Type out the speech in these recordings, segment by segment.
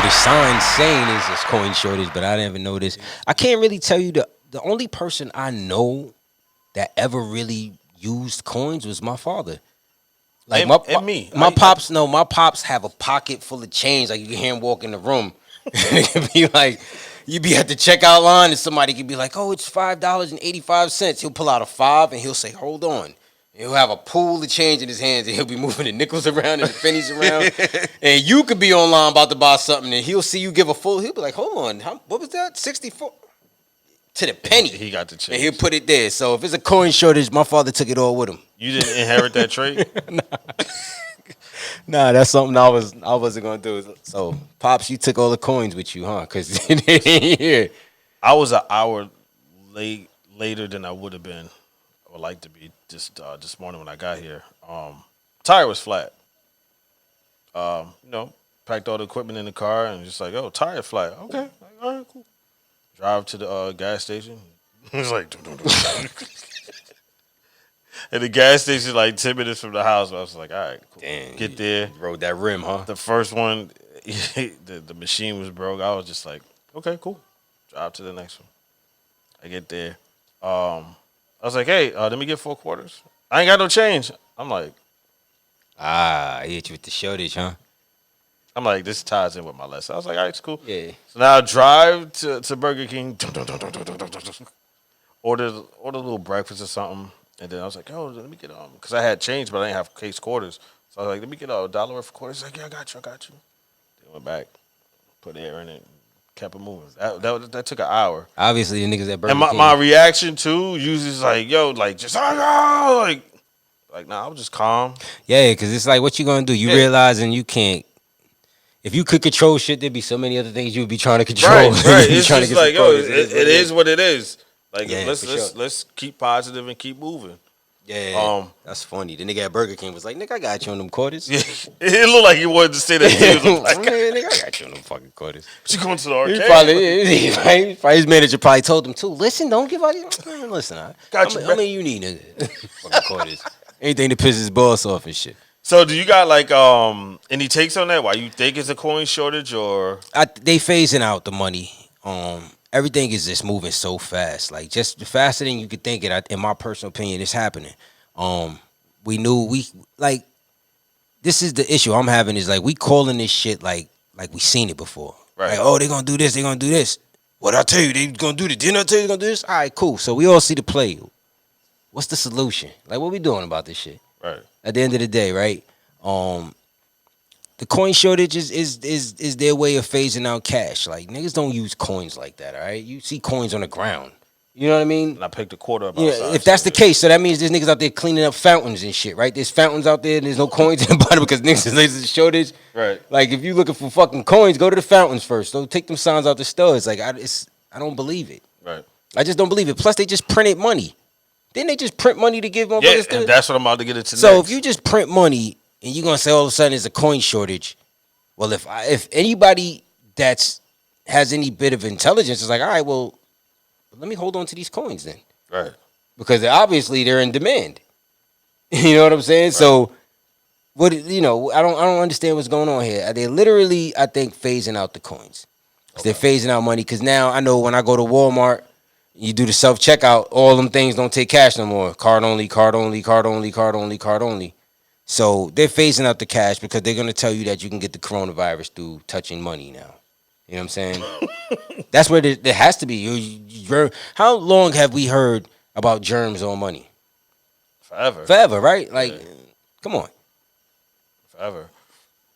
the sign saying is it's coin shortage, but I never noticed. I can't really tell you the only person I know that ever really used coins was my father. Like and me. My pops. No, my pops have a pocket full of change. Like you can hear him walk in the room, and it could be like you be at the checkout line, and somebody could be like, "Oh, it's $5.85." He'll pull out a five, and he'll say, "Hold on." He'll have a pool of change in his hands, and he'll be moving the nickels around and the pennies around. And you could be online about to buy something, and he'll see you give a full. He'll be like, "Hold on, what was that? 64 to the penny." He got the change. And he'll put it there. So if it's a coin shortage, my father took it all with him. You didn't inherit that trait? Nah, that's something I wasn't gonna do. So, pops, you took all the coins with you, huh? Cause yeah. I was an hour later than I would have been. I would like to be just this morning when I got here. Tire was flat. Packed all the equipment in the car and just like, oh, tire flat. Okay, like, all right, cool. Drive to the gas station. It was like, and the gas station like 10 minutes from the house. I was like, all right, cool. Damn, Get there. You rode that rim, huh? The first one, the machine was broke. I was just like, okay, cool. Drive to the next one. I get there. I was like, hey, let me get 4 quarters. I ain't got no change. I'm like, I hit you with the shortage, huh? I'm like, this ties in with my lesson. I was like, all right, it's cool. Yeah. So now I drive to Burger King, order a little breakfast or something, and then I was like, oh, let me get because I had change, but I didn't have case quarters. So I was like, let me get $1 worth of quarters. He's like, yeah, I got you. They went back, put air in it, kept it moving. That took an hour. Obviously, the niggas at Burger And King. my reaction too usually is like, yo, like just like nah, I was just calm. Yeah, because it's like, what you gonna do? You realizing you can't. If you could control shit, there'd be so many other things you would be trying to control. Right. It's trying just to get like, yo, it is what it is. Like, Yeah, let's keep positive and keep moving. Yeah, that's funny. The nigga at Burger King was like, "Nigga, I got you on them quarters." Yeah, it looked like he wanted to say that. He was like, nigga, I got you on them fucking quarters. But you going to the arcade? Probably his manager probably told him too. Listen, don't give out. Listen, I mean, you need nigga fucking quarters. Anything to piss his boss off and shit. So, do you got like any takes on that? Why you think it's a coin shortage or? They phasing out the money. Everything is just moving so fast, like just faster than you could think it. In my personal opinion, it's happening. We this is the issue I'm having is like we calling this shit like we seen it before. Right. Like, oh, they gonna do this, they gonna do this. What I tell you, they gonna do this. Didn't I tell you they gonna do this? All right, cool. So we all see the play. What's the solution? Like, what we doing about this shit? Right. At the end of the day, right? The coin shortage is their way of phasing out cash. Like, niggas don't use coins like that, all right? You see coins on the ground. You know what I mean? And I picked a quarter up Yeah, outside. if that's the case, so that means there's niggas out there cleaning up fountains and shit, right? There's fountains out there and there's no coins in the bottom because niggas is a shortage. Right. Like, if you looking for fucking coins, go to the fountains first. Don't take them signs out the stores. Like, I don't believe it. Right. I just don't believe it. Plus, they just printed money. Didn't they just print money to give motherfuckers? Yeah, and that's what I'm about to get into So next. if you just print money and you're gonna say all of a sudden it's a coin shortage, well, if anybody has any bit of intelligence is like, all right, well, let me hold on to these coins then, Right. because obviously they're in demand. You know what I'm saying? Right. So what I don't understand what's going on here. They're literally, I think, phasing out the coins. Okay. They're phasing out money because now I know when I go to Walmart. You do the self-checkout, all them things don't take cash no more. Card only, card only, card only, card only, card only. So they're phasing out the cash because they're going to tell you that you can get the coronavirus through touching money now. You know what I'm saying? That's where there has to be. How long have we heard about germs on money? Forever, right? Like, yeah. Come on. Forever.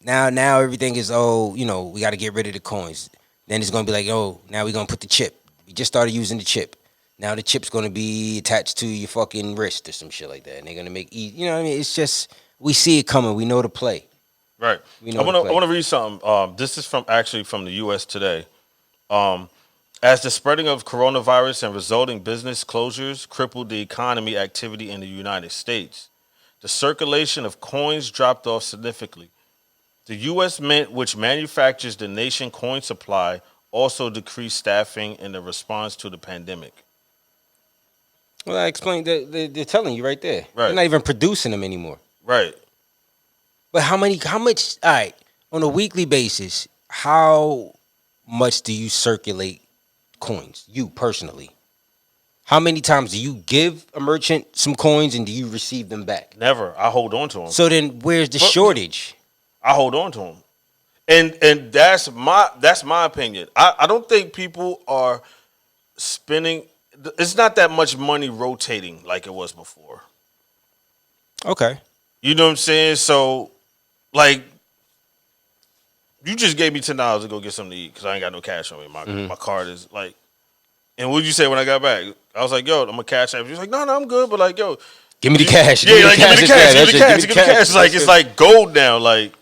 Now everything is, we got to get rid of the coins. Then it's going to be like, now we're going to put the chip. We just started using the chip. Now the chip's going to be attached to your fucking wrist or some shit like that. And they're going to make, you know what I mean? It's just, we see it coming. We know the play. Right. I want to read something. This is from the U.S. Today. As the spreading of coronavirus and resulting business closures crippled the economy activity in the United States, the circulation of coins dropped off significantly. The U.S. Mint, which manufactures the nation coin supply, also decreased staffing in the response to the pandemic. Well, I explained that they're telling you right there. Right. They're not even producing them anymore. Right. But how much, all right, on a weekly basis, how much do you circulate coins? You personally, how many times do you give a merchant some coins and do you receive them back? Never. I hold on to them. So then, where's the shortage? I hold on to them, and that's my opinion. I don't think people are spending. It's not that much money rotating like it was before. Okay. You know what I'm saying? So, like, you just gave me $10 to go get something to eat because I ain't got no cash on me. My card is like. And what did you say when I got back? I was like, yo, I'm gonna cash app. He was like, no, I'm good, but like, yo, give me the cash. Yeah, like, give me the cash. Give me the cash. Give me the cash. It's like gold now. Like,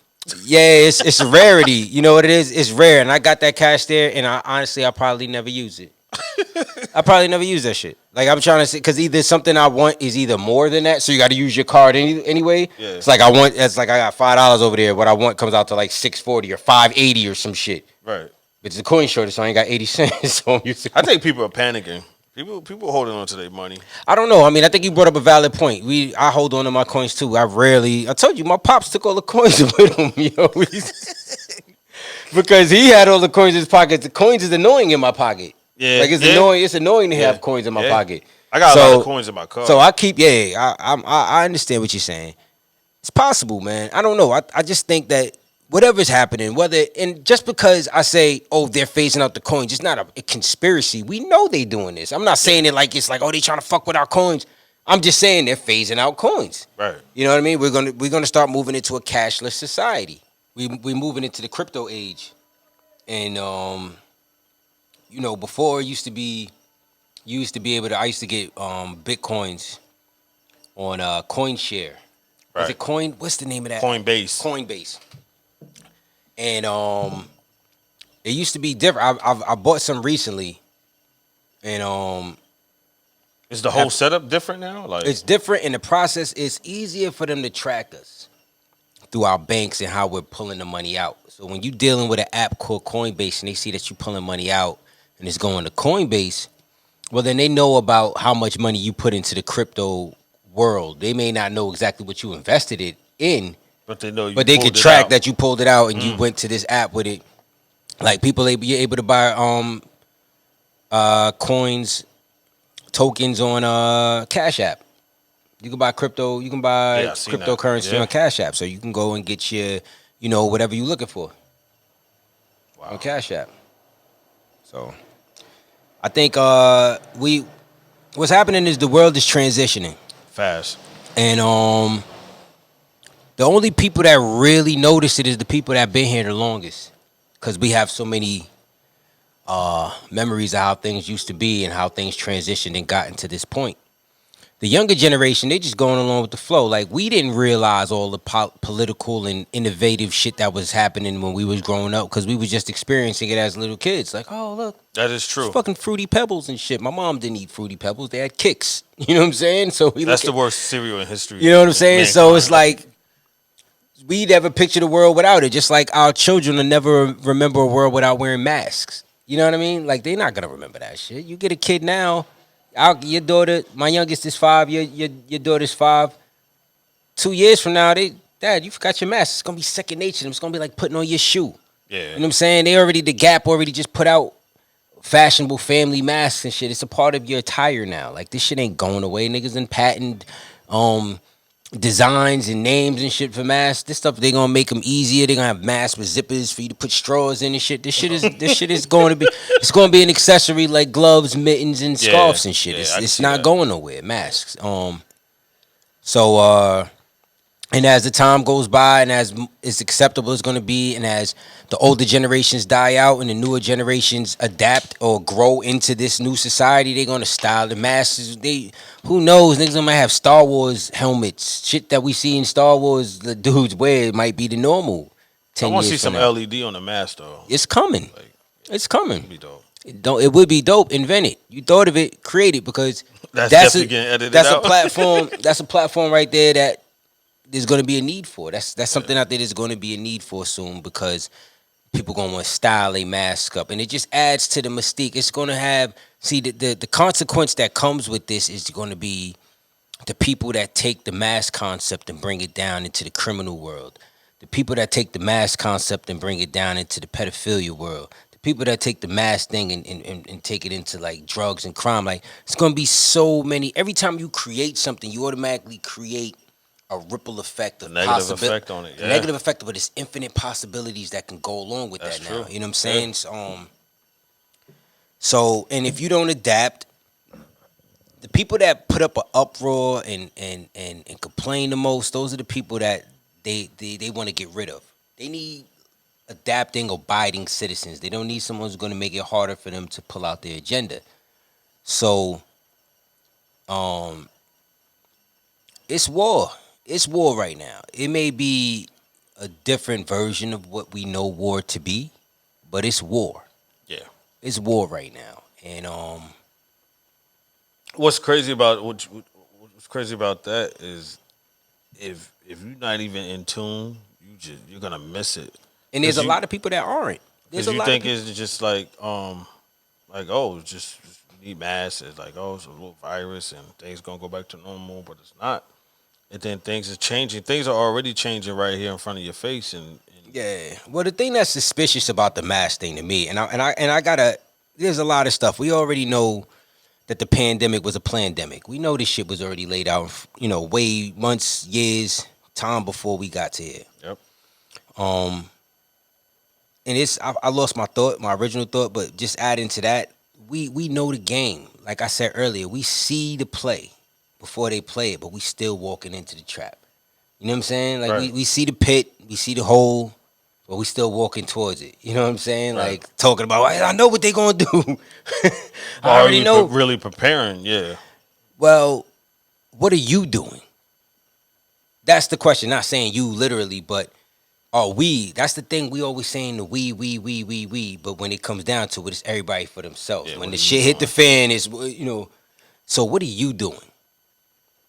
yeah, it's a rarity. You know what it is? It's rare, and I got that cash there, and I probably never use it. I probably never use that shit. Like, I'm trying to say, because either something I want is either more than that, so you got to use your card anyway. Yeah. It's like I got $5 over there. What I want comes out to like $6.40 or $5.80 or some shit. Right. But it's a coin shortage, so I ain't got 80 cents. So I think people are panicking. People holding on to their money. I don't know. I mean, I think you brought up a valid point. I hold on to my coins too. I told you, my pops took all the coins with him, yo. Because he had all the coins in his pocket. The coins is annoying in my pocket. Yeah, like annoying. It's annoying to have coins in my pocket. I got a lot of coins in my car. So I keep. I understand what you're saying. It's possible, man. I don't know. I just think that whatever's happening, and just because I say, oh, they're phasing out the coins, it's not a conspiracy. We know they doing this. I'm not saying it like it's like, oh, they trying to fuck with our coins. I'm just saying they're phasing out coins. Right. You know what I mean? We're gonna start moving into a cashless society. We're moving into the crypto age, and before it used to be, you used to be able to. I used to get bitcoins on CoinShare. Right. Is it Coin? What's the name of that? Coinbase. And it used to be different. I bought some recently, and is the whole setup different now? Like, it's different, and the process is easier for them to track us through our banks and how we're pulling the money out. So when you're dealing with an app called Coinbase and they see that you're pulling money out and it's going to Coinbase, well, then they know about how much money you put into the crypto world. They may not know exactly what you invested it in. But they know. But they can track that you pulled it out and you went to this app with it. Like you're able to buy coins, tokens on Cash App. You can buy crypto. You can buy cryptocurrency on Cash App. So you can go and get your, whatever you're looking for on Cash App. So I think what's happening is the world is transitioning fast, and the only people that really notice it is the people that have been here the longest, because we have so many memories of how things used to be and how things transitioned and gotten to this point. The younger generation, they just going along with the flow. Like, we didn't realize all the political and innovative shit that was happening when we was growing up, because we was just experiencing it as little kids. Like, oh, look. That is true. Fucking Fruity Pebbles and shit. My mom didn't eat Fruity Pebbles. They had Kicks. You know what I'm saying? So that's the worst cereal in history. You know what I'm saying? So it's like, we never picture the world without it. Just like our children will never remember a world without wearing masks. You know what I mean? Like, they're not going to remember that shit. You get a kid now. Your daughter, my youngest is 5. Your daughter's 5. 2 years from now, Dad, you forgot your mask. It's gonna be second nature. It's gonna be like putting on your shoe. Yeah. You know what I'm saying? The Gap already just put out fashionable family masks and shit. It's a part of your attire now. Like, this shit ain't going away. Niggas and patent designs and names and shit for masks. This stuff, they gonna make them easier. They gonna have masks with zippers for you to put straws in and shit. This shit is going to be. It's gonna be an accessory like gloves, mittens, and scarves and shit. It's not going nowhere. Masks. And as the time goes by, and as it's acceptable it's going to be, and as the older generations die out and the newer generations adapt or grow into this new society, they're going to style the masks. Who knows? Niggas might have Star Wars helmets. Shit that we see in Star Wars, the dudes wear, it might be the normal. I want to see some LED on the mask, though. It's coming. It's coming. It'd be dope. It would be dope. Invent it. You thought of it, create it, because that's definitely getting edited out. A platform. That's a platform right there that there's going to be a need for. That's something out there that's going to be a need for soon, because people going to want to style a mask up, and it just adds to the mystique. It's going to have, the consequence that comes with this is going to be the people that take the mask concept and bring it down into the criminal world. The people that take the mask concept and bring it down into the pedophilia world. The people that take the mask thing and take it into like drugs and crime. Like it's gonna be so many. Every time you create something, you automatically create a ripple effect of negative effect on it. A negative effect, but there's infinite possibilities that can go along with That's that true. now. You know what I'm saying? So, and if you don't adapt, the people that put up an uproar and complain the most, those are the people that they want to get rid of. They need adapting, abiding citizens. They don't need someone who's going to make it harder for them to pull out their agenda. So, it's war. It's war right now. It may be a different version of what we know war to be, but it's war. Yeah. It's war right now. And what's crazy about that is if you're not even in tune, you're gonna miss it. And there's a lot of people that aren't. Because you think it's just like oh, just need masks. It's like, oh, it's a little virus and things gonna go back to normal, but it's not. And then things are changing. Things are already changing right here in front of your face. And yeah. Well, the thing that's suspicious about the mask thing to me, and I gotta. There's a lot of stuff we already know that the pandemic was a plandemic. We know this shit was already laid out. Way months, years, time before we got to here. Yep. And I lost my original thought, but just adding to that, we know the game. Like I said earlier, we see the play before they play it, but we still walking into the trap. You know what I'm saying? Like right. we see the pit, we see the hole, but we still walking towards it. You know what I'm saying? Right. Like talking about, I know what they gonna do. I already know. Really preparing, yeah. Well, what are you doing? That's the question. Not saying you literally, but are we? That's the thing we always saying the we. But when it comes down to it, it's everybody for themselves. Yeah, when the shit hit the fan, is So what are you doing?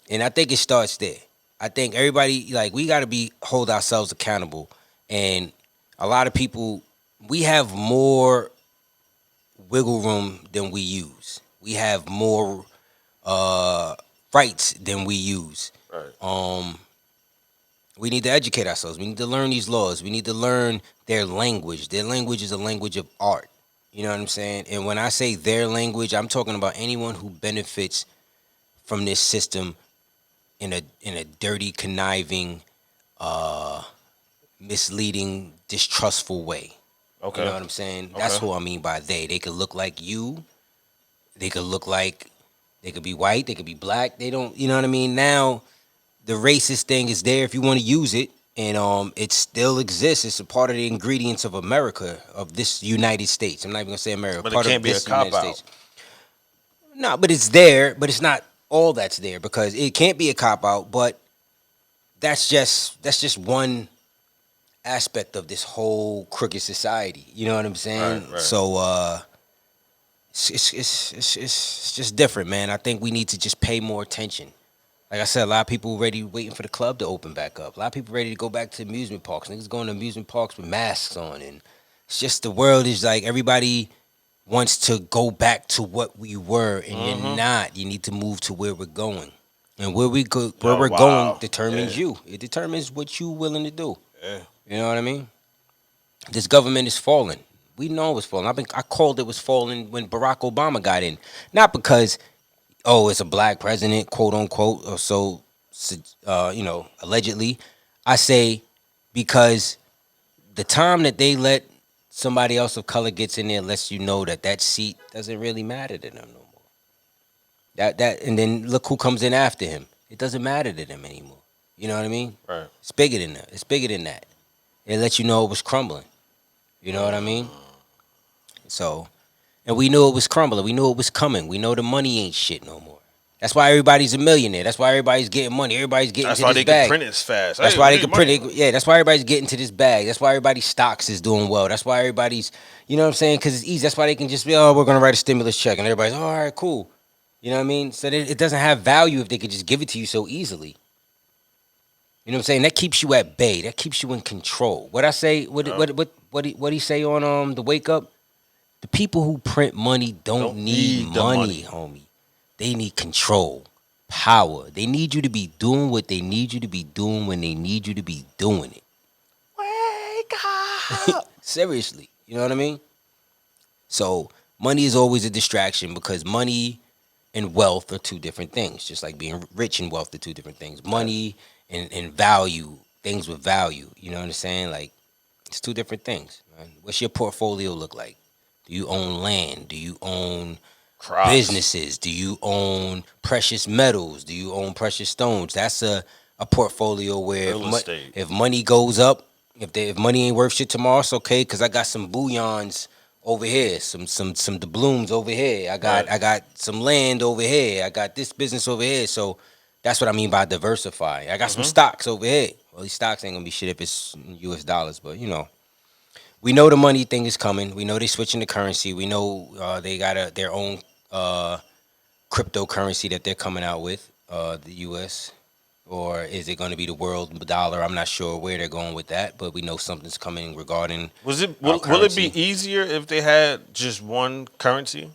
And I think it starts there. I think everybody, like, we got to hold ourselves accountable. And a lot of people, we have more wiggle room than we use. We have more rights than we use. Right. We need to educate ourselves. We need to learn these laws. We need to learn their language. Their language is a language of art. You know what I'm saying? And when I say their language, I'm talking about anyone who benefits from this system in a dirty, conniving, misleading, distrustful way. Okay. You know what I'm saying? Okay. That's who I mean by they. They could look like you. They could be white. They could be black. They don't, you know what I mean? Now, the racist thing is there if you want to use it. And it still exists. It's a part of the ingredients of America, of this United States. I'm not even going to say America. But part it can't of be this a cop United out. States. No, but it's there. But it's not all that's there, because it can't be a cop out. But that's just one aspect of this whole crooked society. You know what I'm saying? Right. So it's just different, man. I think we need to just pay more attention. Like I said, a lot of people waiting for the club to open back up. A lot of people ready to go back to amusement parks. Niggas going to amusement parks with masks on, and it's just the world is like everybody wants to go back to what we were, and you're not. You need to move to where we're going, and where we're going determines you. It determines what you're willing to do. Yeah. You know what I mean? This government is falling. We know it's falling. I called it was falling when Barack Obama got in, not because it's a black president, quote unquote, or so, allegedly. I say because the time that they let somebody else of color gets in there lets you know that seat doesn't really matter to them no more. And then look who comes in after him. It doesn't matter to them anymore. You know what I mean? Right. It's bigger than that. It's bigger than that. It lets you know it was crumbling. You know what I mean? So. And we knew it was crumbling. We knew it was coming. We know the money ain't shit no more. That's why everybody's a millionaire. That's why everybody's getting money. Everybody's getting to this bag. That's why they can print it as fast. That's why they can print it. Yeah, that's why everybody's getting to this bag. That's why everybody's stocks is doing well. That's why everybody's, you know what I'm saying? Because it's easy. That's why they can just be, we're going to write a stimulus check. And everybody's, all right, cool. You know what I mean? So it doesn't have value if they could just give it to you so easily. You know what I'm saying? That keeps you at bay. That keeps you in control. What I say, what he say on the Wake Up? The people who print money don't need money, homie. They need control, power. They need you to be doing what they need you to be doing when they need you to be doing it. Seriously, you know what I mean? So money is always a distraction because money and wealth are two different things. Just like being rich and wealth are two different things. Money and value, things with value. You know what I'm saying? Like it's two different things. Man. What's your portfolio look like? Do you own land? Do you own Crops. businesses? Do you own precious metals? Do you own precious stones? That's a portfolio where Real estate. if money goes up, if money ain't worth shit tomorrow, it's okay because I got some bullions over here, some doubloons over here. I got some land over here. I got this business over here. So that's what I mean by diversify. I got some stocks over here. Well, these stocks ain't gonna be shit if it's U.S. dollars, but you know. We know the money thing is coming. We know they switching the currency. We know they got their own cryptocurrency that they're coming out with, the U.S. Or is it going to be the world dollar? I'm not sure where they're going with that, but we know something's coming regarding. Will it be easier if they had just one currency?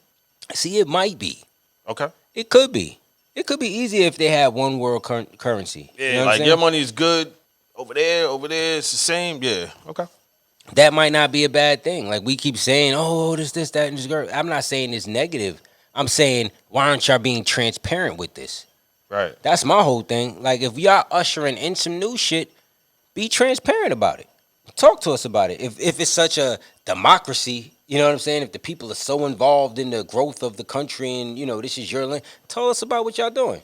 See, it might be. Okay. It could be. It could be easier if they had one world currency. Yeah, you know like your money is good over there, it's the same. Yeah. Okay. That might not be a bad thing. Like we keep saying, oh, this, that, and this girl. I'm not saying it's negative. I'm saying, why aren't y'all being transparent with this? Right. That's my whole thing. Like, if y'all ushering in some new shit, be transparent about it. Talk to us about it. If it's such a democracy, you know what I'm saying? If the people are so involved in the growth of the country and, you know, this is your land, tell us about what y'all doing.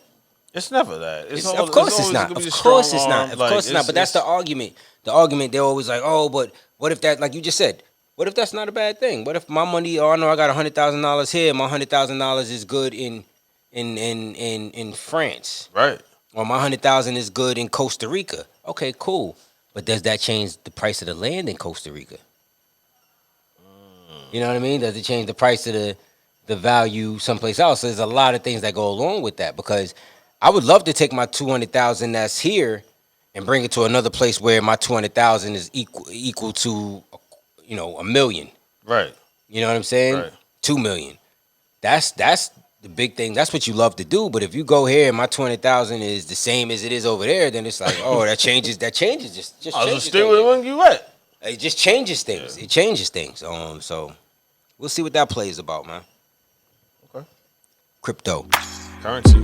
It's never that. Of course it's not. Of course it's not. Of course it's not. But that's the argument. The argument, they're always like, oh, but what if that, like you just said, what if that's not a bad thing? What if my money, I know I got $100,000 here, my $100,000 is good in France. Right. Or my 100,000 is good in Costa Rica. Okay, cool. But does that change the price of the land in Costa Rica? You know what I mean? Does it change the price of the value someplace else? So there's a lot of things that go along with that because I would love to take my 200,000 that's here and bring it to another place where my 200,000 is equal to, you know, $1 million. Right. You know what I'm saying? Right. 2 million. That's the big thing. That's what you love to do. But if you go here and my 200,000 is the same as it is over there, then it's like, oh, that changes. Just changes. Stay with when you at. It just changes things. Yeah. It changes things. So we'll see what that plays about, man. Okay. Crypto currency.